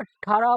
18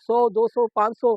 100, 200, 500,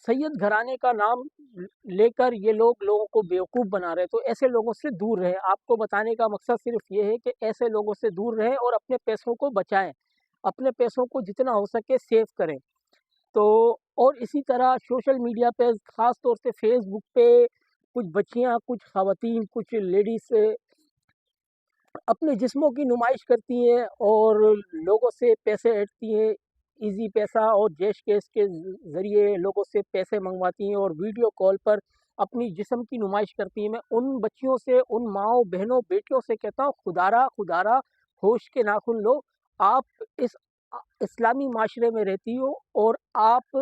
سید گھرانے کا نام لے کر یہ لوگوں کو بیوقوف بنا رہے، تو ایسے لوگوں سے دور رہیں۔ آپ کو بتانے کا مقصد صرف یہ ہے کہ ایسے لوگوں سے دور رہیں اور اپنے پیسوں کو بچائیں، اپنے پیسوں کو جتنا ہو سکے سیو کریں۔ تو اور اسی طرح سوشل میڈیا پہ خاص طور سے فیس بک پہ کچھ بچیاں، کچھ خواتین، کچھ لیڈیز اپنے جسموں کی نمائش کرتی ہیں اور لوگوں سے پیسے ہٹتی ہیں، ایزی پیسہ اور جیش کیش کے ذریعے لوگوں سے پیسے منگواتی ہیں اور ویڈیو کال پر اپنی جسم کی نمائش کرتی ہیں۔ میں ان بچیوں سے، ان ماؤں، بہنوں، بیٹیوں سے کہتا ہوں، خدارا ہوش کے ناخن لو۔ آپ اس اسلامی معاشرے میں رہتی ہو اور آپ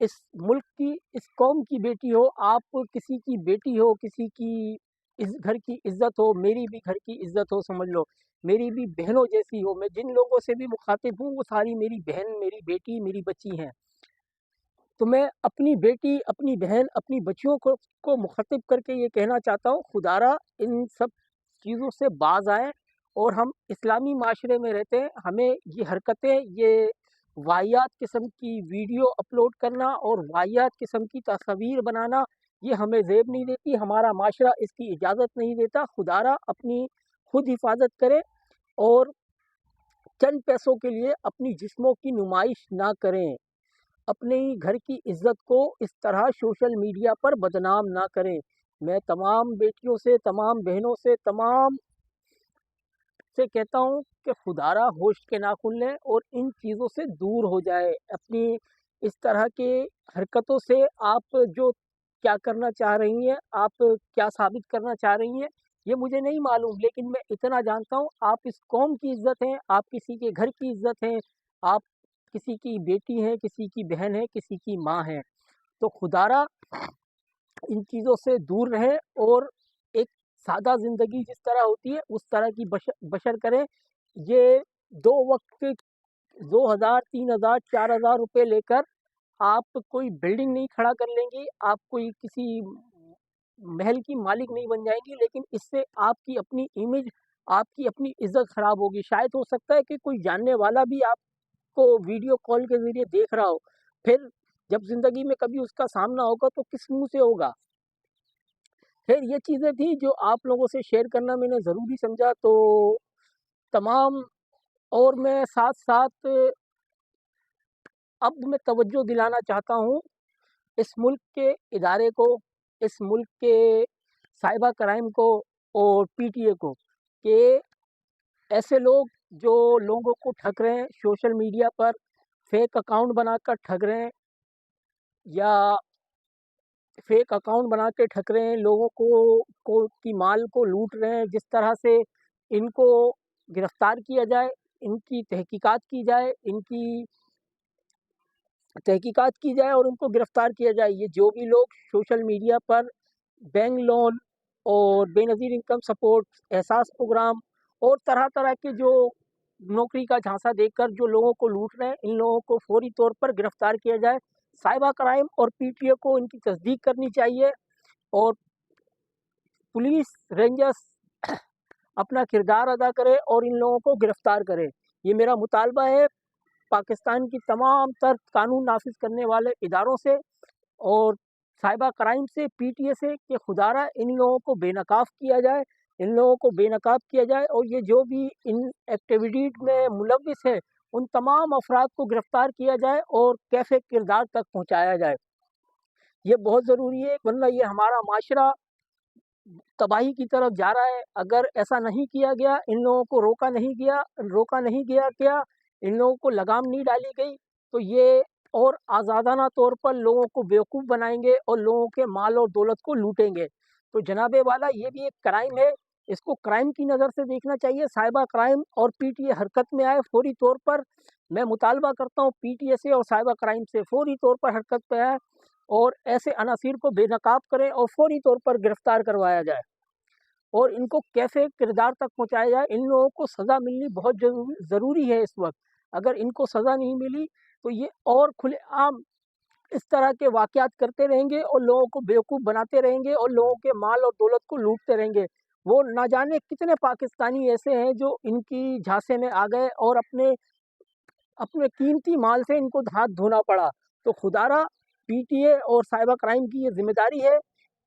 اس ملک کی، اس قوم کی بیٹی ہو، آپ کسی کی بیٹی ہو، کسی کی اس گھر کی عزت ہو، میری بھی گھر کی عزت ہو، سمجھ لو میری بھی بہنوں جیسی ہو۔ میں جن لوگوں سے بھی مخاطب ہوں وہ ساری میری بہن، میری بیٹی، میری بچی ہیں۔ تو میں اپنی بیٹی، اپنی بہن، اپنی بچیوں کو مخاطب کر کے یہ کہنا چاہتا ہوں، خدارا ان سب چیزوں سے باز آئیں اور ہم اسلامی معاشرے میں رہتے ہیں۔ ہمیں یہ حرکتیں، یہ واحیات قسم کی ویڈیو اپلوڈ کرنا اور واحیات قسم کی تصاویر بنانا، یہ ہمیں زیب نہیں دیتی، ہمارا معاشرہ اس کی اجازت نہیں دیتا۔ خدارا اپنی خود حفاظت کریں اور چند پیسوں کے لیے اپنی جسموں کی نمائش نہ کریں، اپنے ہی گھر کی عزت کو اس طرح سوشل میڈیا پر بدنام نہ کریں۔ میں تمام بیٹیوں سے، تمام بہنوں سے، تمام سے کہتا ہوں کہ خدارا ہوش کے ناخن لیں اور ان چیزوں سے دور ہو جائے۔ اپنی اس طرح کے حرکتوں سے آپ جو کیا کرنا چاہ رہی ہیں، آپ کیا ثابت کرنا چاہ رہی ہیں، یہ مجھے نہیں معلوم، لیکن میں اتنا جانتا ہوں آپ اس قوم کی عزت ہیں، آپ کسی کے گھر کی عزت ہیں، آپ کسی کی بیٹی ہیں، کسی کی بہن ہے، کسی کی ماں ہے۔ تو خدارا ان چیزوں سے دور رہیں اور ایک سادہ زندگی جس طرح ہوتی ہے اس طرح کی بشر کریں۔ یہ دو وقت 2000، 3000، 4000 روپے لے کر آپ کوئی بلڈنگ نہیں کھڑا کر لیں گی، آپ کوئی کسی محل کی مالک نہیں بن جائیں گی، لیکن اس سے آپ کی اپنی امیج، آپ کی اپنی عزت خراب ہوگی۔ شاید ہو سکتا ہے کہ کوئی جاننے والا بھی آپ کو ویڈیو کال کے ذریعے دیکھ رہا ہو، پھر جب زندگی میں کبھی اس کا سامنا ہوگا تو کس منہ سے ہوگا۔ خیر یہ چیزیں تھیں جو آپ لوگوں سے شیئر کرنا میں نے ضروری سمجھا۔ تو تمام، اور میں ساتھ ساتھ اب میں توجہ دلانا چاہتا ہوں اس ملک کے ادارے کو، اس ملک کے سائبر کرائم کو اور پی ٹی اے کو، کہ ایسے لوگ جو لوگوں کو ٹھگ رہے ہیں سوشل میڈیا پر، فیک اکاؤنٹ بنا کر ٹھگ رہے ہیں یا فیک اکاؤنٹ بنا کے ٹھگ رہے ہیں، لوگوں کو کی مال کو لوٹ رہے ہیں، جس طرح سے ان کو گرفتار کیا جائے، ان کی تحقیقات کی جائے، ان کی تحقیقات کی جائے اور ان کو گرفتار کیا جائے۔ یہ جو بھی لوگ سوشل میڈیا پر بینک لون اور بے نظیر انکم سپورٹ، احساس پروگرام اور طرح طرح کے جو نوکری کا جھانسا دے کر جو لوگوں کو لوٹ رہے ہیں، ان لوگوں کو فوری طور پر گرفتار کیا جائے۔ سائبر کرائم اور پی ٹی اے کو ان کی تصدیق کرنی چاہیے اور پولیس رینجرز اپنا کردار ادا کرے اور ان لوگوں کو گرفتار کرے۔ یہ میرا مطالبہ ہے پاکستان کی تمام تر قانون نافذ کرنے والے اداروں سے اور سائبر کرائم سے، پی ٹی اے سے، کہ خدارا ان لوگوں کو بے نقاب کیا جائے، ان لوگوں کو بے نقاب کیا جائے اور یہ جو بھی ان ایکٹیویٹیز میں ملوث ہے ان تمام افراد کو گرفتار کیا جائے اور کیفے کردار تک پہنچایا جائے۔ یہ بہت ضروری ہے، ورنہ یہ ہمارا معاشرہ تباہی کی طرف جا رہا ہے۔ اگر ایسا نہیں کیا گیا، ان لوگوں کو روکا نہیں گیا کیا، ان لوگوں کو لگام نہیں ڈالی گئی، تو یہ اور آزادانہ طور پر لوگوں کو بیوقوف بنائیں گے اور لوگوں کے مال اور دولت کو لوٹیں گے۔ تو جناب والا یہ بھی ایک کرائم ہے، اس کو کرائم کی نظر سے دیکھنا چاہیے۔ سائبر کرائم اور پی ٹی اے حرکت میں آئے فوری طور پر، میں مطالبہ کرتا ہوں پی ٹی اے سے اور سائبر کرائم سے فوری طور پر حرکت پہ آئے اور ایسے عناصر کو بے نقاب کریں اور فوری طور پر گرفتار کروایا جائے اور ان کو کیفے کردار تک پہنچایا جائے۔ ان لوگوں کو سزا ملنی بہت ضروری ہے اس وقت۔ اگر ان کو سزا نہیں ملی تو یہ اور کھلے عام اس طرح کے واقعات کرتے رہیں گے اور لوگوں کو بیوقوف بناتے رہیں گے اور لوگوں کے مال اور دولت کو لوٹتے رہیں گے۔ وہ نہ جانے کتنے پاکستانی ایسے ہیں جو ان کی جھانسے میں آ گئے اور اپنے قیمتی مال سے ان کو ہاتھ دھونا پڑا۔ تو خدارا پی ٹی اے اور سائبر کرائم کی یہ ذمہ داری ہے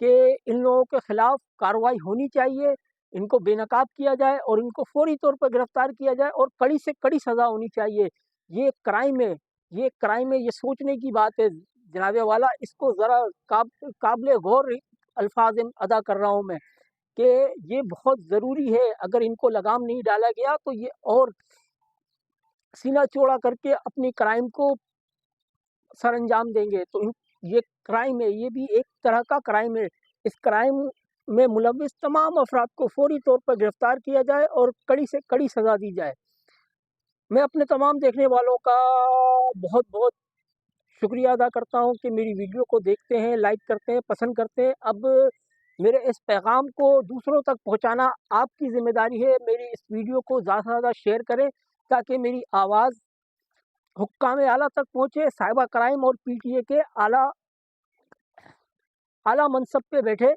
کہ ان لوگوں کے خلاف کارروائی ہونی چاہیے، ان کو بے نقاب کیا جائے اور ان کو فوری طور پر گرفتار کیا جائے اور کڑی سے کڑی سزا ہونی چاہیے۔ یہ کرائم ہے، یہ سوچنے کی بات ہے جناب والا، اس کو ذرا قابل غور الفاظ ادا کر رہا ہوں میں کہ یہ بہت ضروری ہے۔ اگر ان کو لگام نہیں ڈالا گیا تو یہ اور سینہ چوڑا کر کے اپنی کرائم کو سر انجام دیں گے۔ تو یہ کرائم ہے، یہ بھی ایک طرح کا کرائم ہے۔ اس کرائم میں ملوث تمام افراد کو فوری طور پر گرفتار کیا جائے اور کڑی سے کڑی سزا دی جائے۔ میں اپنے تمام دیکھنے والوں کا بہت بہت شکریہ ادا کرتا ہوں کہ میری ویڈیو کو دیکھتے ہیں، لائک کرتے ہیں، پسند کرتے ہیں۔ اب میرے اس پیغام کو دوسروں تک پہنچانا آپ کی ذمہ داری ہے۔ میری اس ویڈیو کو زیادہ سے زیادہ شیئر کریں تاکہ میری آواز حکام اعلیٰ تک پہنچے، سائبر کرائم اور پی ٹی اے کے اعلیٰ منصب پہ بیٹھے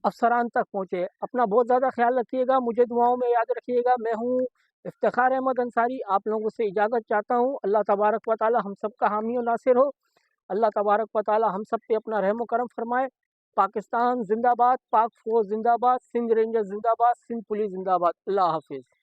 افسران تک پہنچے۔ اپنا بہت زیادہ خیال رکھیے گا، مجھے دعاؤں میں یاد رکھیے گا۔ میں ہوں افتخار احمد انصاری، آپ لوگوں سے اجازت چاہتا ہوں۔ اللہ تبارک و تعالی ہم سب کا حامی و ناصر ہو۔ اللہ تبارک و تعالی ہم سب پہ اپنا رحم و کرم فرمائے۔ پاکستان زندہ باد، پاک فوج زندہ باد، سندھ رینجر زندہ باد، سندھ پولیس زندہ باد۔ اللہ حافظ۔